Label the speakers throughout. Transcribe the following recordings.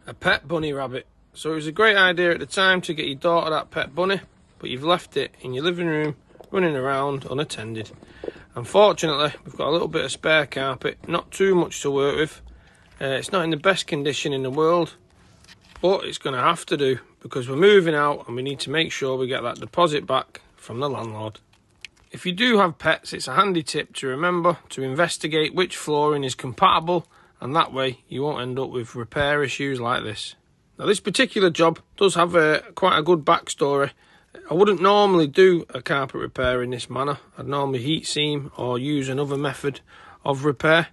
Speaker 1: A pet bunny rabbit. So it was a great idea at the time to get your daughter that pet bunny, but you've left it in your living room running around unattended. Unfortunately, we've got a little bit of spare carpet, not too much to work with. It's not in the best condition in the world, but it's going to have to do because we're moving out and we need to make sure we get that deposit back from the landlord. If you do have pets, it's a handy tip to remember to investigate which flooring is compatible, and that way you won't end up with repair issues like this. Now this particular job does have quite a good backstory. I wouldn't normally do a carpet repair in this manner. I'd normally heat seam or use another method of repair.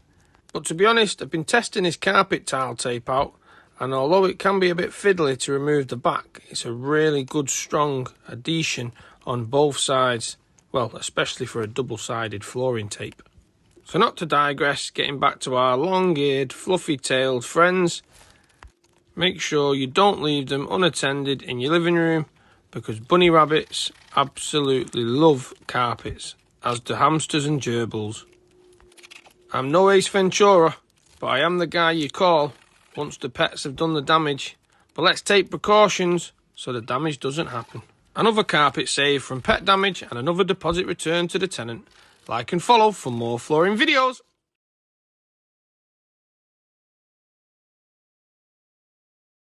Speaker 1: But to be honest, I've been testing this carpet tile tape out, and although it can be a bit fiddly to remove the back, it's a really good strong adhesion on both sides. Well, especially for a double-sided flooring tape. So not to digress, getting back to our long-eared, fluffy-tailed friends, make sure you don't leave them unattended in your living room because bunny rabbits absolutely love carpets, as do hamsters and gerbils. I'm no Ace Ventura, but I am the guy you call once the pets have done the damage. But let's take precautions so the damage doesn't happen. Another carpet saved from pet damage and another deposit returned to the tenant. Like and follow for more flooring videos.